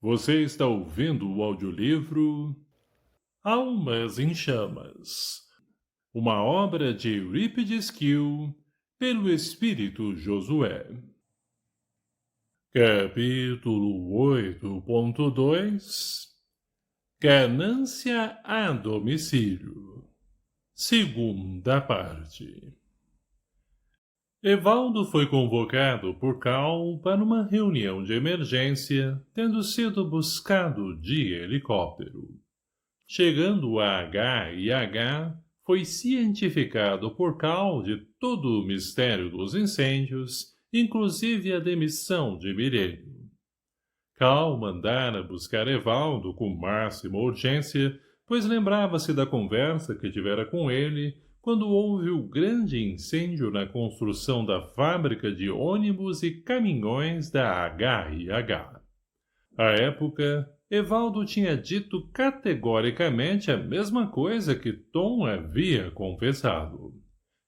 Você está ouvindo o audiolivro Almas em Chamas, uma obra de Eurípides Kiel, pelo Espírito Josué. Capítulo 8.2 Ganância a domicílio. Segunda parte. Evaldo foi convocado por Cal para uma reunião de emergência, tendo sido buscado de helicóptero. Chegando a H&H, foi cientificado por Cal de todo o mistério dos incêndios, inclusive a demissão de Milênio. Cal mandara buscar Evaldo com máxima urgência, pois lembrava-se da conversa que tivera com ele quando houve o grande incêndio na construção da fábrica de ônibus e caminhões da H&H. À época, Evaldo tinha dito categoricamente a mesma coisa que Tom havia confessado.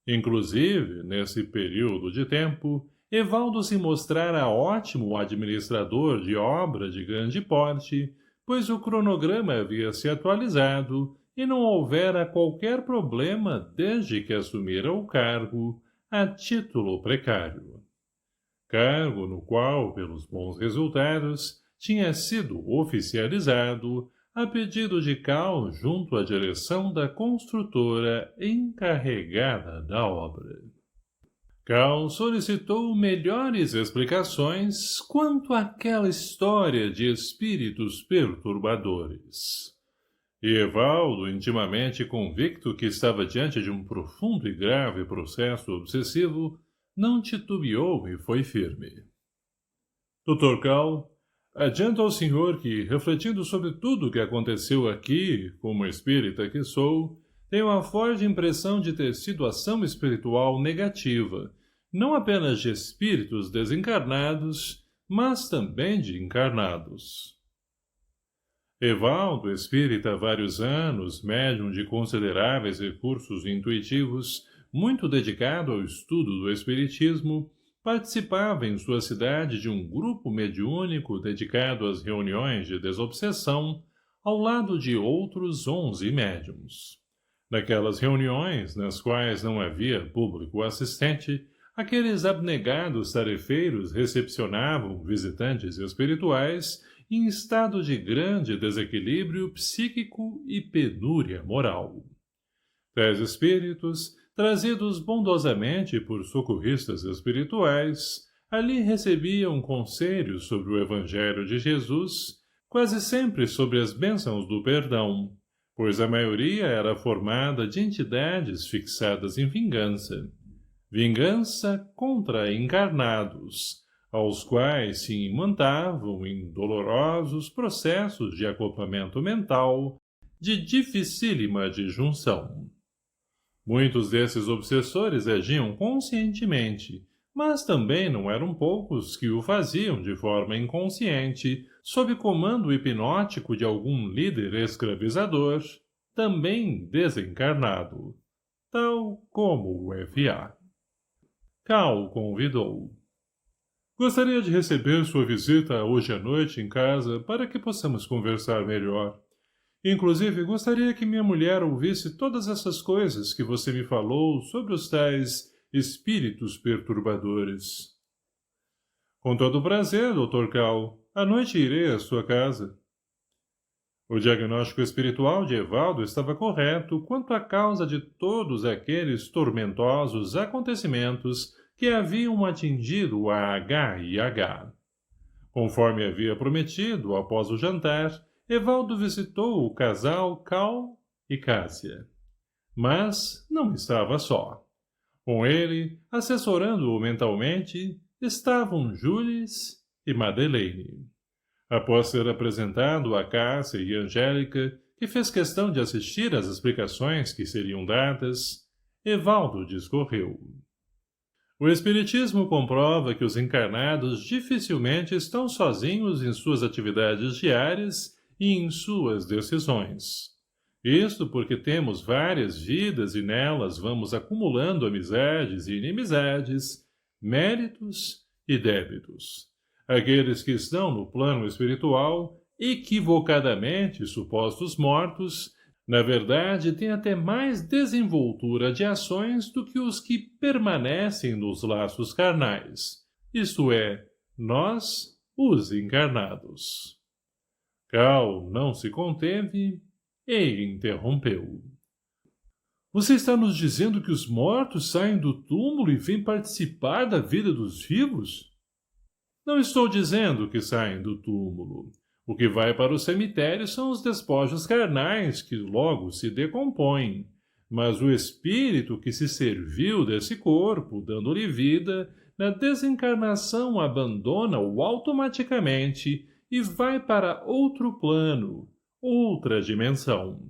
Inclusive, nesse período de tempo, Evaldo se mostrara ótimo administrador de obra de grande porte, pois o cronograma havia se atualizado e não houvera qualquer problema desde que assumira o cargo, a título precário. Cargo no qual, pelos bons resultados, tinha sido oficializado a pedido de Cal junto à direção da construtora encarregada da obra. Cal solicitou melhores explicações quanto àquela história de espíritos perturbadores. E Evaldo, intimamente convicto que estava diante de um profundo e grave processo obsessivo, não titubeou e foi firme. Dr. Cal, adianto ao senhor que, refletindo sobre tudo o que aconteceu aqui, como espírita que sou, tenho a forte impressão de ter sido ação espiritual negativa, não apenas de espíritos desencarnados, mas também de encarnados. Evaldo, espírita há vários anos, médium de consideráveis recursos intuitivos, muito dedicado ao estudo do espiritismo, participava em sua cidade de um grupo mediúnico dedicado às reuniões de desobsessão, ao lado de outros 11 médiums. Naquelas reuniões, nas quais não havia público assistente, aqueles abnegados tarefeiros recepcionavam visitantes espirituais em estado de grande desequilíbrio psíquico e penúria moral. Tais espíritos, trazidos bondosamente por socorristas espirituais, ali recebiam conselhos sobre o Evangelho de Jesus, quase sempre sobre as bênçãos do perdão, pois a maioria era formada de entidades fixadas em vingança. Vingança contra encarnados, aos quais se imantavam em dolorosos processos de acoplamento mental de dificílima disjunção. Muitos desses obsessores agiam conscientemente, mas também não eram poucos que o faziam de forma inconsciente, sob comando hipnótico de algum líder escravizador, também desencarnado, tal como o F.A. Cal convidou. Gostaria de receber sua visita hoje à noite em casa para que possamos conversar melhor. Inclusive, gostaria que minha mulher ouvisse todas essas coisas que você me falou sobre os tais espíritos perturbadores. Com todo prazer, Dr. Cal. À noite irei à sua casa. O diagnóstico espiritual de Evaldo estava correto quanto à causa de todos aqueles tormentosos acontecimentos que haviam atingido a H&H. Conforme havia prometido, após o jantar, Evaldo visitou o casal Cal e Cássia. Mas não estava só. Com ele, assessorando-o mentalmente, estavam Jules e Madeleine. Após ser apresentado a Cássia e Angélica, que fez questão de assistir às explicações que seriam dadas, Evaldo discorreu. O Espiritismo comprova que os encarnados dificilmente estão sozinhos em suas atividades diárias e em suas decisões. Isto porque temos várias vidas e nelas vamos acumulando amizades e inimizades, méritos e débitos. Aqueles que estão no plano espiritual equivocadamente supostos mortos, na verdade têm até mais desenvoltura de ações do que os que permanecem nos laços carnais, isto é, nós, os encarnados. Cal não se conteve e interrompeu. Você está nos dizendo que os mortos saem do túmulo e vêm participar da vida dos vivos? Não estou dizendo que saem do túmulo. O que vai para o cemitério são os despojos carnais que logo se decompõem, mas o espírito que se serviu desse corpo, dando-lhe vida, na desencarnação abandona-o automaticamente e vai para outro plano, outra dimensão.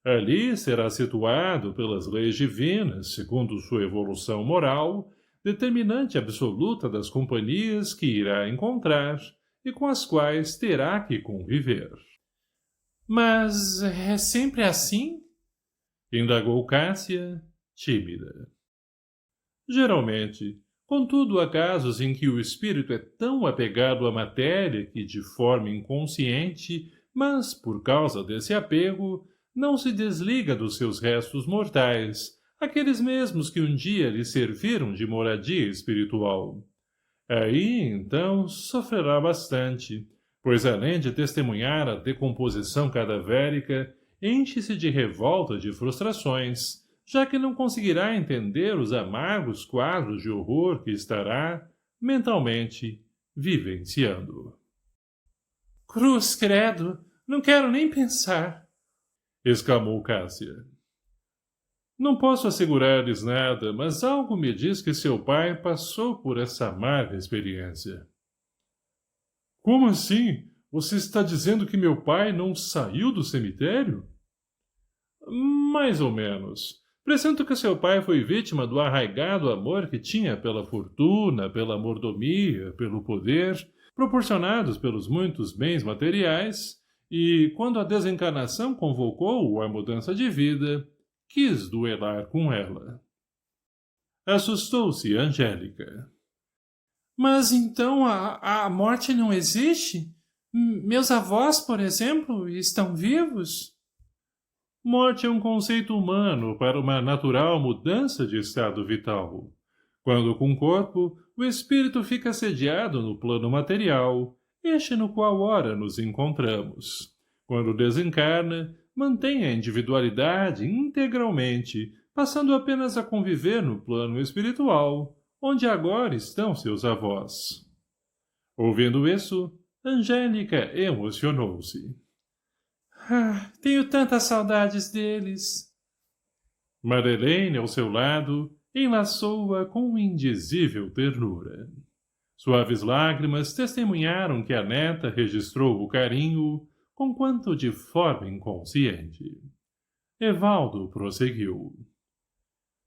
Ali será situado pelas leis divinas, segundo sua evolução moral, determinante absoluta das companhias que irá encontrar e com as quais terá que conviver. Mas é sempre assim? Indagou Cássia, tímida. Geralmente, contudo há casos em que o espírito é tão apegado à matéria que, de forma inconsciente, mas por causa desse apego, não se desliga dos seus restos mortais, aqueles mesmos que um dia lhe serviram de moradia espiritual. Aí, então, sofrerá bastante, pois além de testemunhar a decomposição cadavérica, enche-se de revolta de frustrações, já que não conseguirá entender os amargos quadros de horror que estará, mentalmente, vivenciando. Cruz credo, não quero nem pensar, exclamou Cássia. Não posso assegurar-lhes nada, mas algo me diz que seu pai passou por essa amarga experiência. Como assim? Você está dizendo que meu pai não saiu do cemitério? Mais ou menos. Presinto que seu pai foi vítima do arraigado amor que tinha pela fortuna, pela mordomia, pelo poder, proporcionados pelos muitos bens materiais, e, quando a desencarnação convocou-o à mudança de vida, quis duelar com ela. Assustou-se Angélica. Mas então a morte não existe? Meus avós, por exemplo, estão vivos? Morte é um conceito humano para uma natural mudança de estado vital. Quando com o corpo, o espírito fica sediado no plano material, este no qual ora nos encontramos. Quando desencarna, mantém a individualidade integralmente, passando apenas a conviver no plano espiritual, onde agora estão seus avós. Ouvindo isso, Angélica emocionou-se. Tenho tantas saudades deles. Madeleine, ao seu lado, enlaçou-a com indizível ternura. Suaves lágrimas testemunharam que a neta registrou o carinho, conquanto de forma inconsciente. Evaldo prosseguiu.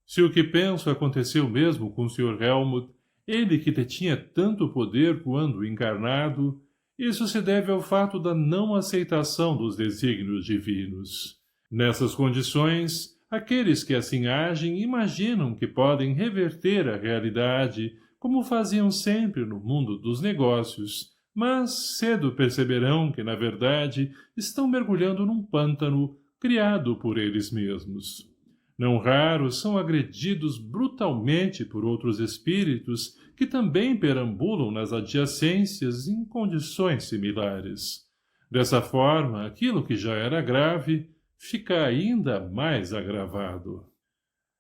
Se o que penso aconteceu mesmo com o Sr. Helmut, ele que detinha tanto poder quando encarnado, isso se deve ao fato da não aceitação dos desígnios divinos. Nessas condições, aqueles que assim agem imaginam que podem reverter a realidade, como faziam sempre no mundo dos negócios, mas cedo perceberão que, na verdade, estão mergulhando num pântano criado por eles mesmos. Não raros são agredidos brutalmente por outros espíritos que também perambulam nas adjacências em condições similares. Dessa forma, aquilo que já era grave fica ainda mais agravado.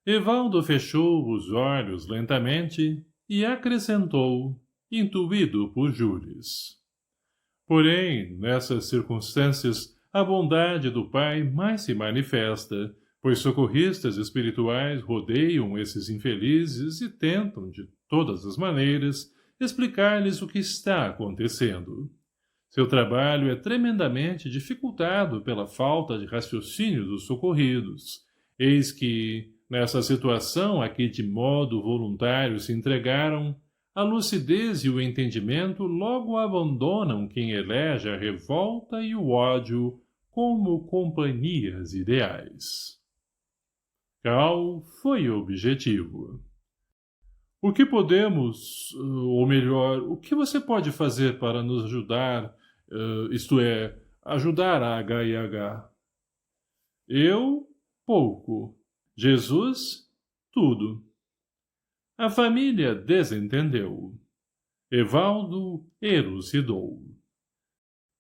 Evaldo fechou os olhos lentamente e acrescentou, intuído por Júlis. Porém, nessas circunstâncias, a bondade do pai mais se manifesta, pois socorristas espirituais rodeiam esses infelizes e tentam, de todas as maneiras, explicar-lhes o que está acontecendo. Seu trabalho é tremendamente dificultado pela falta de raciocínio dos socorridos. Eis que, nessa situação a que de modo voluntário se entregaram, a lucidez e o entendimento logo abandonam quem elege a revolta e o ódio como companhias ideais. Cal foi objetivo. O que podemos, ou melhor, o que você pode fazer para nos ajudar isto é, ajudar a HIH. Eu, pouco. Jesus, tudo. A família desentendeu. Evaldo elucidou.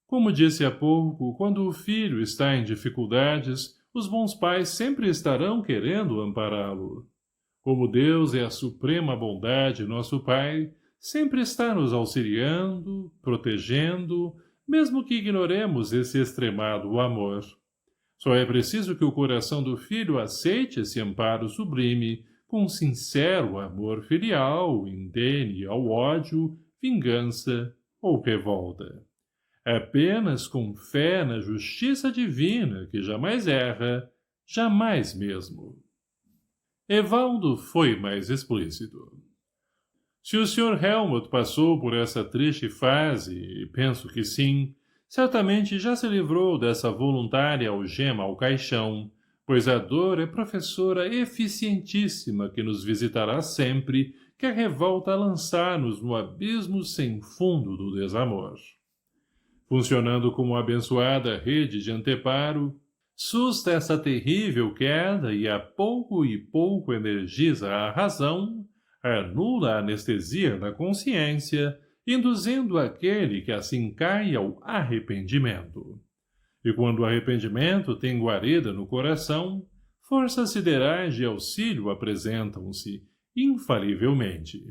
Como disse há pouco, quando o filho está em dificuldades, os bons pais sempre estarão querendo ampará-lo. Como Deus é a suprema bondade, nosso Pai sempre está nos auxiliando, protegendo, mesmo que ignoremos esse extremado amor. Só é preciso que o coração do filho aceite esse amparo sublime, com sincero amor filial, indene ao ódio, vingança ou revolta. Apenas com fé na justiça divina, que jamais erra, jamais mesmo. Evaldo foi mais explícito. Se o Sr. Helmut passou por essa triste fase, e penso que sim, certamente já se livrou dessa voluntária algema ao caixão, pois a dor é professora eficientíssima que nos visitará sempre que a revolta lançar-nos no abismo sem fundo do desamor. Funcionando como abençoada rede de anteparo, susta essa terrível queda e a pouco energiza a razão, anula a anestesia da consciência, induzindo aquele que assim cai ao arrependimento. E quando o arrependimento tem guarida no coração, forças siderais de auxílio apresentam-se, infalivelmente.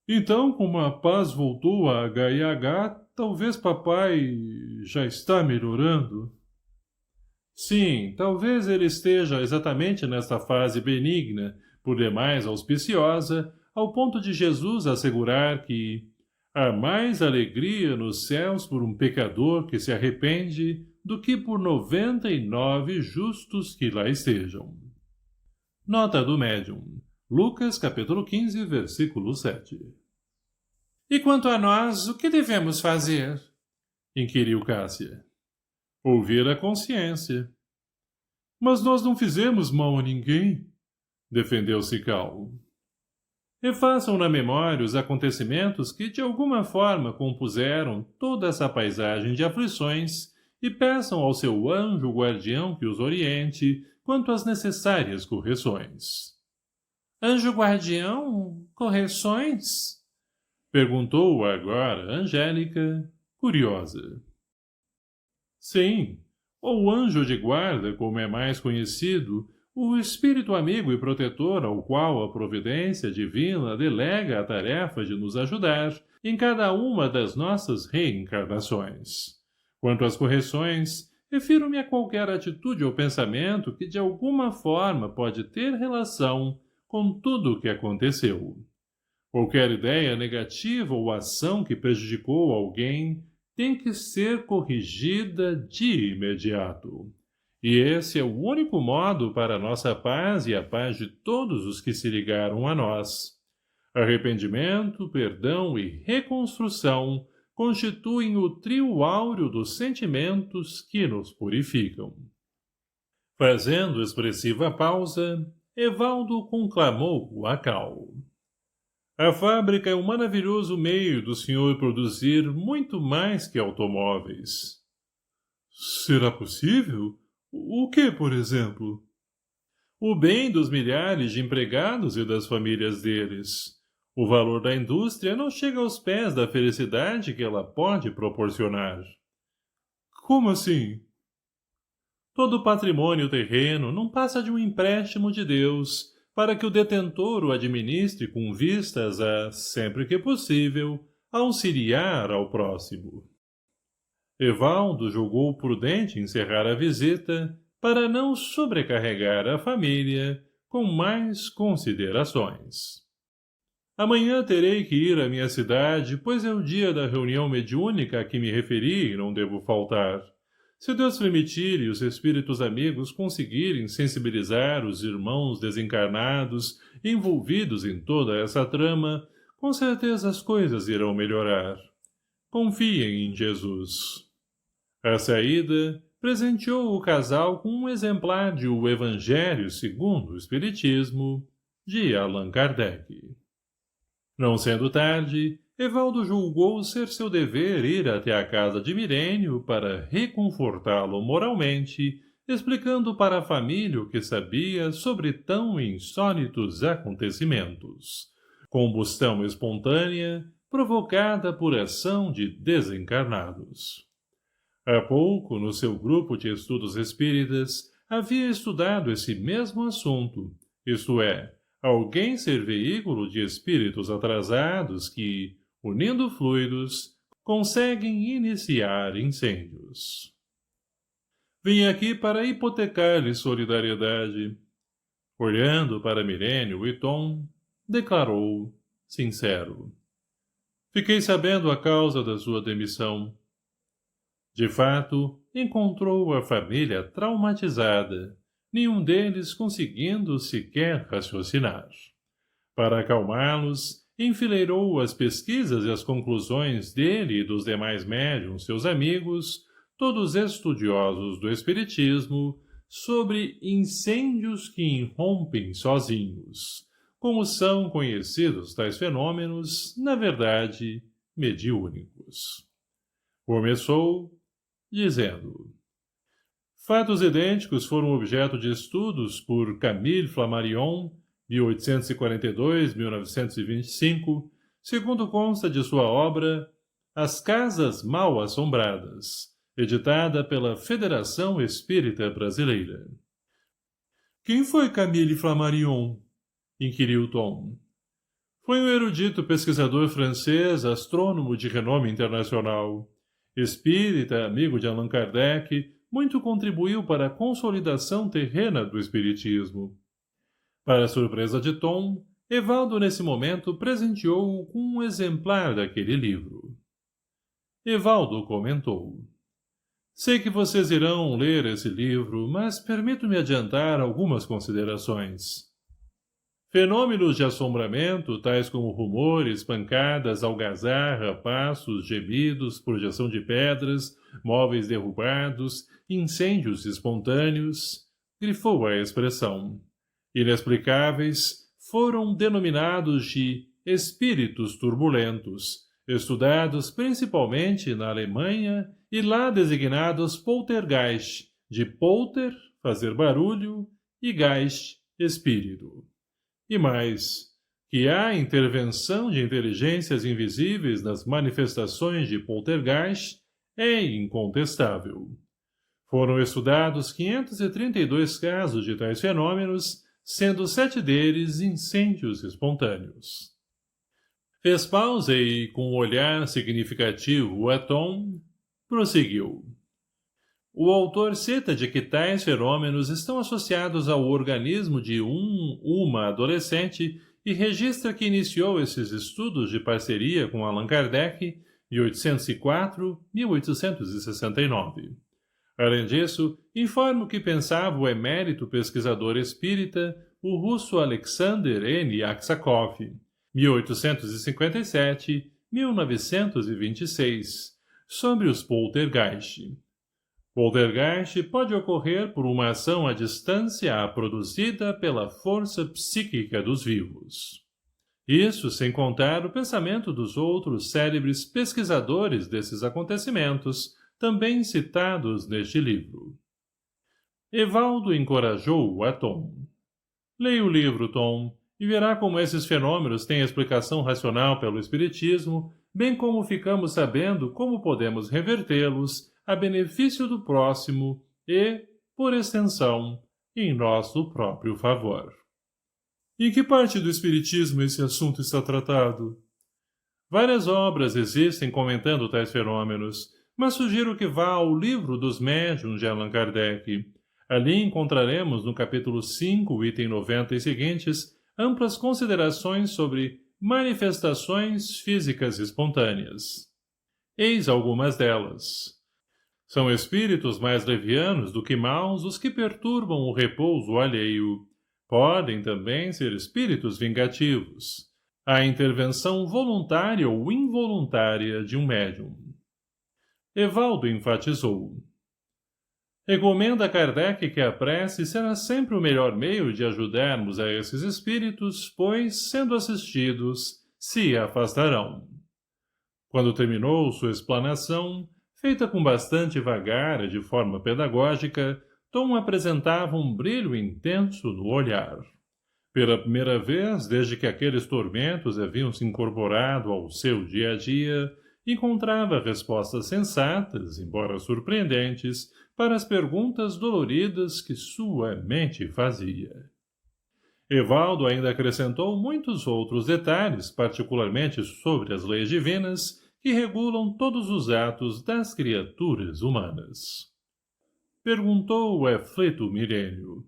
Então, como a paz voltou a HIH, talvez papai já está melhorando? Sim, talvez ele esteja exatamente nesta fase benigna, por demais auspiciosa, ao ponto de Jesus assegurar que há mais alegria nos céus por um pecador que se arrepende do que por 99 justos que lá estejam. Nota do médium. Lucas, capítulo 15, versículo 7. E quanto a nós, o que devemos fazer? Inquiriu Cássia. Ouvir a consciência. Mas nós não fizemos mal a ninguém, defendeu-se Cal. Refaçam na memória os acontecimentos que de alguma forma compuseram toda essa paisagem de aflições e peçam ao seu anjo guardião que os oriente quanto às necessárias correções. Anjo guardião? Correções? Perguntou agora Angélica, curiosa. Sim, ou anjo de guarda, como é mais conhecido, o espírito amigo e protetor ao qual a providência divina delega a tarefa de nos ajudar em cada uma das nossas reencarnações. Quanto às correções, refiro-me a qualquer atitude ou pensamento que de alguma forma pode ter relação com tudo o que aconteceu. Qualquer ideia negativa ou ação que prejudicou alguém tem que ser corrigida de imediato. E esse é o único modo para a nossa paz e a paz de todos os que se ligaram a nós. Arrependimento, perdão e reconstrução constituem o trio áureo dos sentimentos que nos purificam. Fazendo expressiva pausa, Evaldo conclamou a Cal. A fábrica é um maravilhoso meio do senhor produzir muito mais que automóveis. Será possível? O que, por exemplo? O bem dos milhares de empregados e das famílias deles. O valor da indústria não chega aos pés da felicidade que ela pode proporcionar. Como assim? Todo o patrimônio terreno não passa de um empréstimo de Deus, para que o detentor o administre com vistas a, sempre que possível, auxiliar ao próximo. Evaldo julgou prudente encerrar a visita para não sobrecarregar a família com mais considerações. Amanhã terei que ir à minha cidade, pois é o dia da reunião mediúnica a que me referi e não devo faltar. Se Deus permitir e os espíritos amigos conseguirem sensibilizar os irmãos desencarnados envolvidos em toda essa trama, com certeza as coisas irão melhorar. Confiem em Jesus. À saída, presenteou o casal com um exemplar de O Evangelho segundo o Espiritismo, de Allan Kardec. Não sendo tarde, Evaldo julgou ser seu dever ir até a casa de Mirênio para reconfortá-lo moralmente, explicando para a família o que sabia sobre tão insólitos acontecimentos. Combustão espontânea provocada por ação de desencarnados. Há pouco, no seu grupo de estudos espíritas, havia estudado esse mesmo assunto, isto é, alguém ser veículo de espíritos atrasados que, unindo fluidos, conseguem iniciar incêndios. Vim aqui para hipotecar-lhe solidariedade. Olhando para Mirênio e Tom, declarou, sincero. Fiquei sabendo a causa da sua demissão. De fato, encontrou a família traumatizada, nenhum deles conseguindo sequer raciocinar. Para acalmá-los, enfileirou as pesquisas e as conclusões dele e dos demais médiuns, seus amigos, todos estudiosos do espiritismo, sobre incêndios que irrompem sozinhos, como são conhecidos tais fenômenos, na verdade, mediúnicos. Começou dizendo: fatos idênticos foram objeto de estudos por Camille Flammarion, 1842-1925, segundo consta de sua obra As Casas Mal Assombradas, editada pela Federação Espírita Brasileira. Quem foi Camille Flammarion? Inquiriu Tom. Foi um erudito pesquisador francês, astrônomo de renome internacional. Espírita, amigo de Allan Kardec, muito contribuiu para a consolidação terrena do espiritismo. Para a surpresa de Tom, Evaldo nesse momento presenteou-o com um exemplar daquele livro. Evaldo comentou. Sei que vocês irão ler esse livro, mas permito-me adiantar algumas considerações. Fenômenos de assombramento, tais como rumores, pancadas, algazarra, passos, gemidos, projeção de pedras, móveis derrubados, incêndios espontâneos, grifou a expressão, inexplicáveis, foram denominados de espíritos turbulentos, estudados principalmente na Alemanha e lá designados poltergeist, de polter, fazer barulho, e geist, espírito. E mais, que há intervenção de inteligências invisíveis nas manifestações de poltergeist é incontestável. Foram estudados 532 casos de tais fenômenos, sendo 7 deles incêndios espontâneos. Fez pausa e, com um olhar significativo a Tom, prosseguiu. O autor cita de que tais fenômenos estão associados ao organismo de uma adolescente e registra que iniciou esses estudos de parceria com Allan Kardec em 1804-1869. Além disso, informo que pensava o emérito pesquisador espírita, o russo Alexander N. Aksakov, 1857-1926, sobre os poltergeist. Poltergeist pode ocorrer por uma ação à distância produzida pela força psíquica dos vivos. Isso sem contar o pensamento dos outros célebres pesquisadores desses acontecimentos, também citados neste livro. Evaldo encorajou a Tom. Leia o livro, Tom, e verá como esses fenômenos têm explicação racional pelo espiritismo, bem como ficamos sabendo como podemos revertê-los a benefício do próximo e, por extensão, em nosso próprio favor. Em que parte do espiritismo esse assunto está tratado? Várias obras existem comentando tais fenômenos, mas sugiro que vá ao Livro dos Médiuns de Allan Kardec. Ali encontraremos, no capítulo 5, item 90 e seguintes, amplas considerações sobre manifestações físicas espontâneas. Eis algumas delas. São espíritos mais levianos do que maus os que perturbam o repouso alheio. Podem também ser espíritos vingativos. A intervenção voluntária ou involuntária de um médium. Evaldo enfatizou. Recomenda a Kardec que a prece será sempre o melhor meio de ajudarmos a esses espíritos, pois, sendo assistidos, se afastarão. Quando terminou sua explanação, feita com bastante vagar e de forma pedagógica, Tom apresentava um brilho intenso no olhar. Pela primeira vez, desde que aqueles tormentos haviam se incorporado ao seu dia a dia, encontrava respostas sensatas, embora surpreendentes, para as perguntas doloridas que sua mente fazia. Evaldo ainda acrescentou muitos outros detalhes, particularmente sobre as leis divinas, que regulam todos os atos das criaturas humanas. Perguntou o aflito Milênio.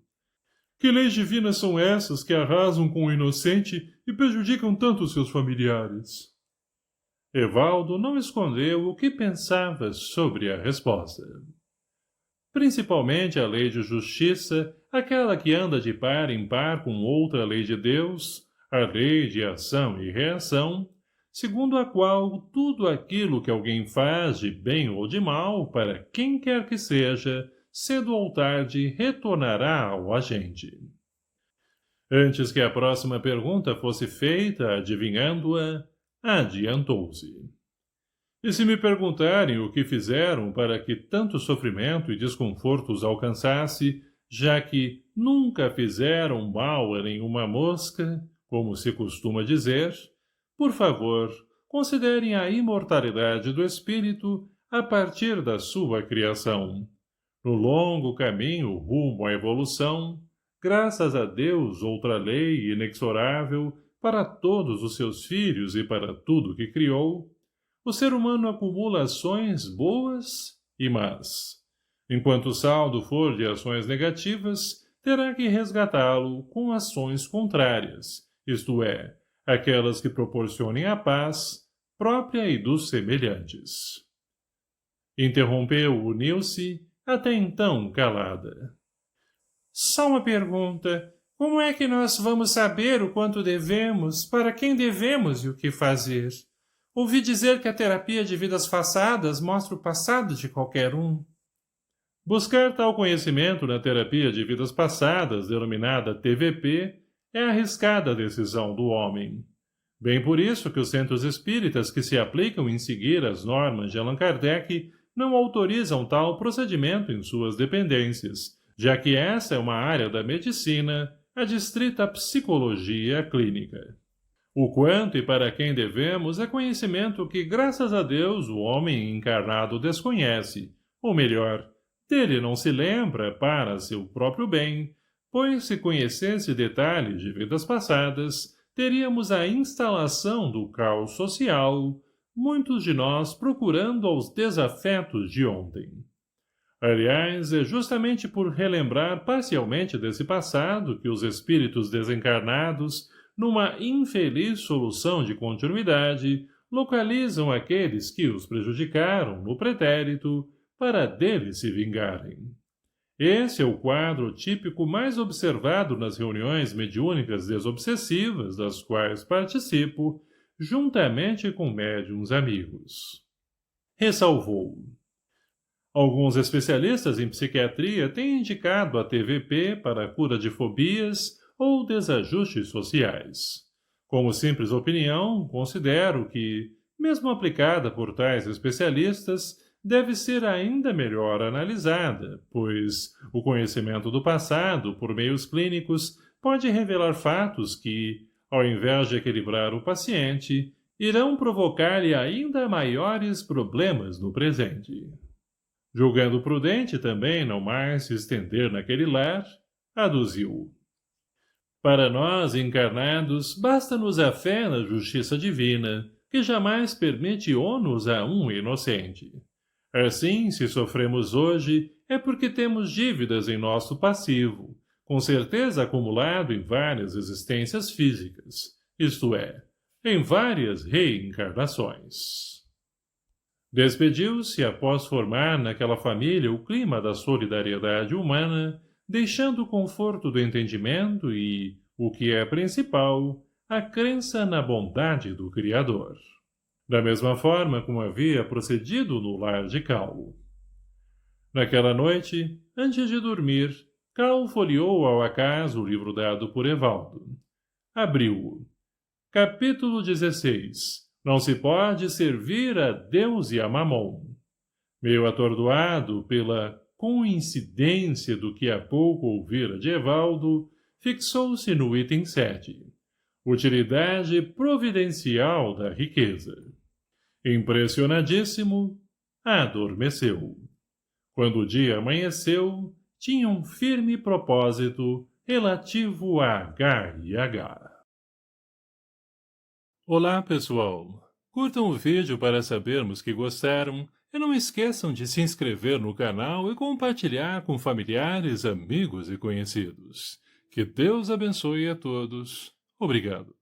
Que leis divinas são essas que arrasam com o inocente e prejudicam tanto seus familiares? Evaldo não escondeu o que pensava sobre a resposta. Principalmente a lei de justiça, aquela que anda de par em par com outra lei de Deus, a lei de ação e reação, segundo a qual tudo aquilo que alguém faz de bem ou de mal, para quem quer que seja, cedo ou tarde retornará ao agente. Antes que a próxima pergunta fosse feita, adivinhando-a, adiantou-se. E se me perguntarem o que fizeram para que tanto sofrimento e desconforto os alcançasse, já que nunca fizeram mal a nenhuma mosca, como se costuma dizer, por favor, considerem a imortalidade do espírito a partir da sua criação. No longo caminho rumo à evolução, graças a Deus outra lei inexorável para todos os seus filhos e para tudo que criou, o ser humano acumula ações boas e más. Enquanto o saldo for de ações negativas, terá que resgatá-lo com ações contrárias, isto é, aquelas que proporcionem a paz própria e dos semelhantes. Interrompeu o Nilce, até então calada. Só uma pergunta. Como é que nós vamos saber o quanto devemos, para quem devemos e o que fazer? Ouvi dizer que a terapia de vidas passadas mostra o passado de qualquer um. Buscar tal conhecimento na terapia de vidas passadas, denominada TVP, é arriscada a decisão do homem. Bem por isso que os centros espíritas que se aplicam em seguir as normas de Allan Kardec não autorizam tal procedimento em suas dependências, já que essa é uma área da medicina, a distrita psicologia clínica. O quanto e para quem devemos é conhecimento que, graças a Deus, o homem encarnado desconhece, ou melhor, dele não se lembra para seu próprio bem, pois se conhecesse detalhes de vidas passadas, teríamos a instalação do caos social, muitos de nós procurando aos desafetos de ontem. Aliás, é justamente por relembrar parcialmente desse passado que os espíritos desencarnados, numa infeliz solução de continuidade, localizam aqueles que os prejudicaram no pretérito para deles se vingarem. Esse é o quadro típico mais observado nas reuniões mediúnicas desobsessivas das quais participo, juntamente com médiuns amigos. Ressalvou. Alguns especialistas em psiquiatria têm indicado a TVP para a cura de fobias ou desajustes sociais. Como simples opinião, considero que, mesmo aplicada por tais especialistas, deve ser ainda melhor analisada, pois o conhecimento do passado, por meios clínicos, pode revelar fatos que, ao invés de equilibrar o paciente, irão provocar-lhe ainda maiores problemas no presente. Julgando prudente também não mais se estender naquele lar, aduziu. Para nós, encarnados, basta-nos a fé na justiça divina, que jamais permite ônus a um inocente. Assim, se sofremos hoje, é porque temos dívidas em nosso passivo, com certeza acumulado em várias existências físicas, isto é, em várias reencarnações. Despediu-se após formar naquela família o clima da solidariedade humana, deixando o conforto do entendimento e, o que é principal, a crença na bondade do Criador. Da mesma forma como havia procedido no lar de Cal. Naquela noite, antes de dormir, Cal folheou ao acaso o livro dado por Evaldo. Abriu-o. Capítulo 16. Não se pode servir a Deus e a Mamon. Meio atordoado pela coincidência do que há pouco ouvira de Evaldo, fixou-se no item 7. Utilidade providencial da riqueza. Impressionadíssimo, adormeceu. Quando o dia amanheceu, tinha um firme propósito relativo a H&H. Olá, pessoal! Curtam o vídeo para sabermos que gostaram e não esqueçam de se inscrever no canal e compartilhar com familiares, amigos e conhecidos. Que Deus abençoe a todos. Obrigado.